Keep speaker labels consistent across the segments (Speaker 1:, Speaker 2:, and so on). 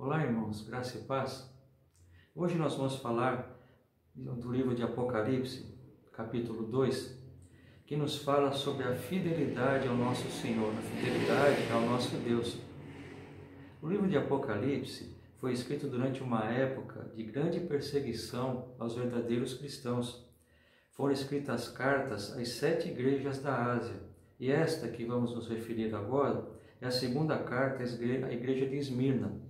Speaker 1: Olá, irmãos, graça e paz. Hoje nós vamos falar do livro de Apocalipse, capítulo 2, que nos fala sobre a fidelidade ao nosso Senhor, a fidelidade ao nosso Deus. O livro de Apocalipse foi escrito durante uma época de grande perseguição aos verdadeiros cristãos. Foram escritas cartas às 7 igrejas da Ásia, e esta que vamos nos referir agora é a segunda carta à igreja de Esmirna,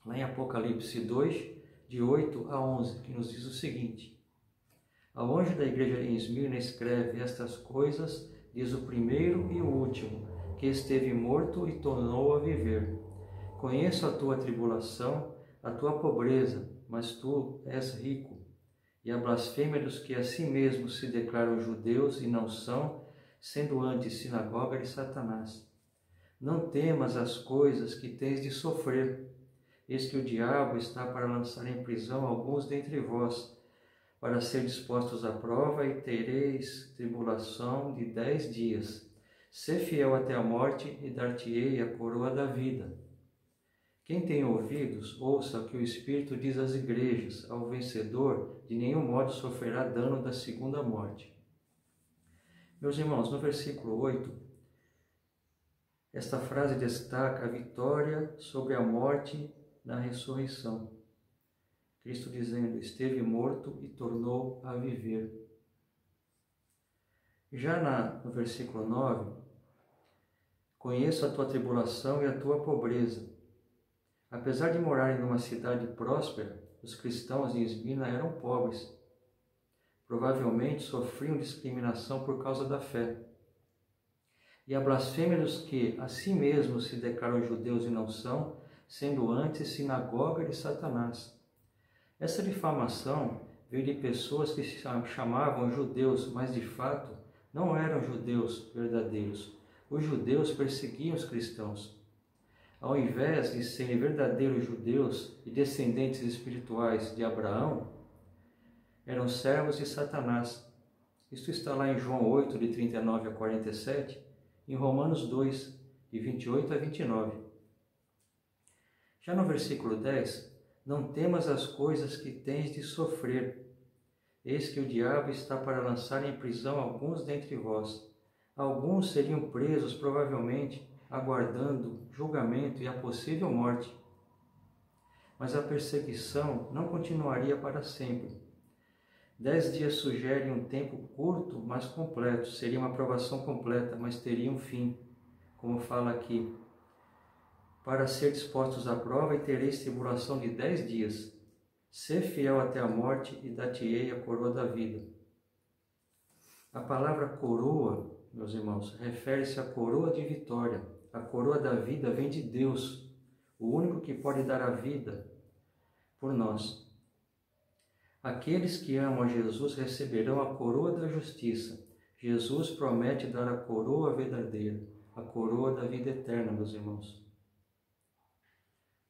Speaker 1: lá em Apocalipse 2, de 8 a 11, que nos diz o seguinte: Ao anjo da igreja em Esmirna escreve: Estas coisas diz o primeiro e o último, que esteve morto e tornou a viver. Conheço a tua tribulação, a tua pobreza, mas tu és rico, e a blasfêmia dos que a si mesmos se declaram judeus e não são, sendo antes sinagoga de Satanás. Não temas as coisas que tens de sofrer. Eis que o diabo está para lançar em prisão alguns dentre vós, para ser dispostos à prova, e tereis tribulação de 10 dias. Sê fiel até a morte, e dar-te-ei a coroa da vida. Quem tem ouvidos, ouça o que o Espírito diz às igrejas. Ao vencedor, de nenhum modo sofrerá dano da segunda morte. Meus irmãos, no versículo 8, esta frase destaca a vitória sobre a morte na ressurreição. Cristo dizendo: esteve morto e tornou a viver. Já no versículo 9, conheço a tua tribulação e a tua pobreza. Apesar de morarem numa cidade próspera, os cristãos de Esmirna eram pobres. Provavelmente sofriam discriminação por causa da fé. E a blasfêmia dos que a si mesmos se declaram judeus e não são, sendo antes sinagoga de Satanás. Essa difamação veio de pessoas que se chamavam judeus, mas de fato não eram judeus verdadeiros. Os judeus perseguiam os cristãos. Ao invés de serem verdadeiros judeus e descendentes espirituais de Abraão, eram servos de Satanás. Isto está lá em João 8, de 39 a 47, em Romanos 2, de 28 a 29. Já no versículo 10, não temas as coisas que tens de sofrer. Eis que o diabo está para lançar em prisão alguns dentre vós. Alguns seriam presos, provavelmente, aguardando julgamento e a possível morte. Mas a perseguição não continuaria para sempre. 10 dias sugerem um tempo curto, mas completo. Seria uma provação completa, mas teria um fim. Como fala aqui: para ser dispostos à prova, e tereis tribulação de 10 dias. Sê fiel até a morte, e dar-te-ei a coroa da vida. A palavra coroa, meus irmãos, refere-se à coroa de vitória. A coroa da vida vem de Deus, o único que pode dar a vida por nós. Aqueles que amam a Jesus receberão a coroa da justiça. Jesus promete dar a coroa verdadeira, a coroa da vida eterna, meus irmãos.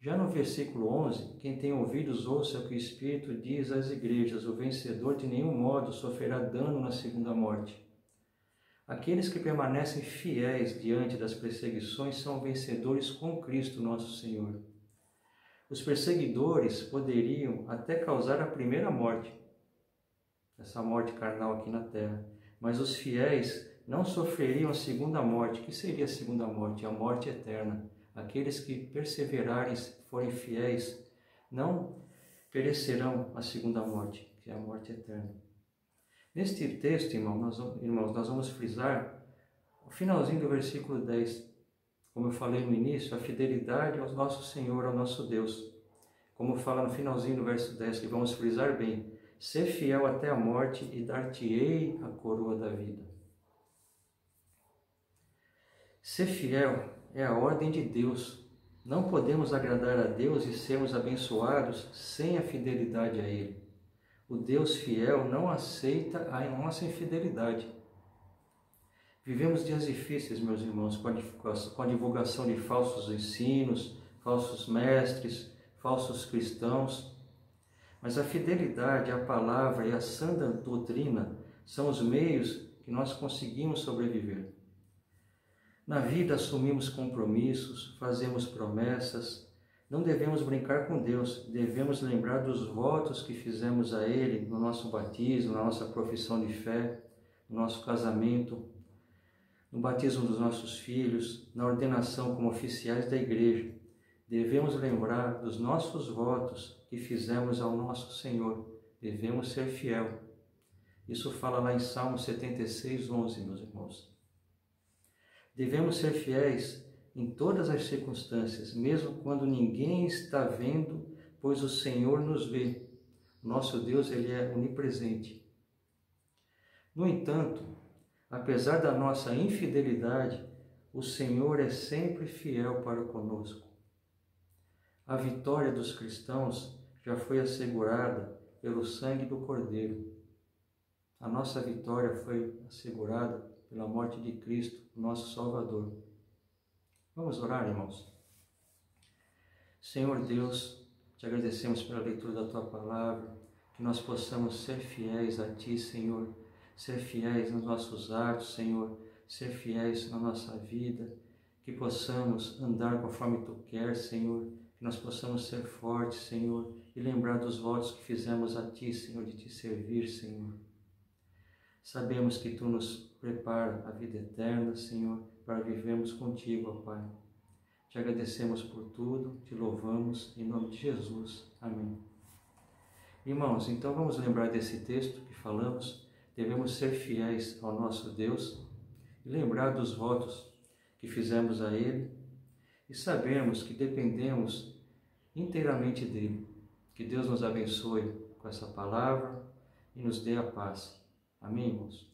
Speaker 1: Já no versículo 11, quem tem ouvidos ouça o que o Espírito diz às igrejas: o vencedor de nenhum modo sofrerá dano na segunda morte. Aqueles que permanecem fiéis diante das perseguições são vencedores com Cristo nosso Senhor. Os perseguidores poderiam até causar a primeira morte, essa morte carnal aqui na terra, mas os fiéis não sofreriam a segunda morte. O que seria a segunda morte? A morte eterna. Aqueles que perseverarem, forem fiéis, não perecerão a segunda morte, que é a morte eterna. Neste texto, irmãos, nós vamos frisar o finalzinho do versículo 10. Como eu falei no início, a fidelidade ao nosso Senhor, ao nosso Deus. Como fala no finalzinho do verso 10, que vamos frisar bem: Sê fiel até a morte, e dar-te-ei a coroa da vida. Ser fiel é a ordem de Deus. Não podemos agradar a Deus e sermos abençoados sem a fidelidade a Ele. O Deus fiel não aceita a nossa infidelidade. Vivemos dias difíceis, meus irmãos, com a divulgação de falsos ensinos, falsos mestres, falsos cristãos. Mas a fidelidade à palavra e à sã doutrina são os meios que nós conseguimos sobreviver. Na vida assumimos compromissos, fazemos promessas, Não devemos brincar com Deus, devemos lembrar dos votos que fizemos a Ele no nosso batismo, na nossa profissão de fé, no nosso casamento, no batismo dos nossos filhos, na ordenação como oficiais da igreja. Devemos lembrar dos nossos votos que fizemos ao nosso Senhor. Devemos ser fiel. Isso fala lá em Salmo 76, 11, meus irmãos. Devemos ser fiéis em todas as circunstâncias, mesmo quando ninguém está vendo, pois o Senhor nos vê. Nosso Deus, Ele é onipresente. No entanto, apesar da nossa infidelidade, o Senhor é sempre fiel para conosco. A vitória dos cristãos já foi assegurada pelo sangue do Cordeiro. A nossa vitória foi assegurada pela morte de Cristo, nosso Salvador. Vamos orar, irmãos? Senhor Deus, te agradecemos pela leitura da Tua Palavra, que nós possamos ser fiéis a Ti, Senhor, ser fiéis nos nossos atos, Senhor, ser fiéis na nossa vida, que possamos andar conforme Tu queres, Senhor, que nós possamos ser fortes, Senhor, e lembrar dos votos que fizemos a Ti, Senhor, de Te servir, Senhor. Sabemos que Tu nos prepara a vida eterna, Senhor, para vivermos contigo, ó Pai. Te agradecemos por tudo, te louvamos, em nome de Jesus. Amém. Irmãos, então vamos lembrar desse texto que falamos. Devemos ser fiéis ao nosso Deus e lembrar dos votos que fizemos a Ele e sabermos que dependemos inteiramente dEle. Que Deus nos abençoe com essa palavra e nos dê a paz. Amém, irmãos?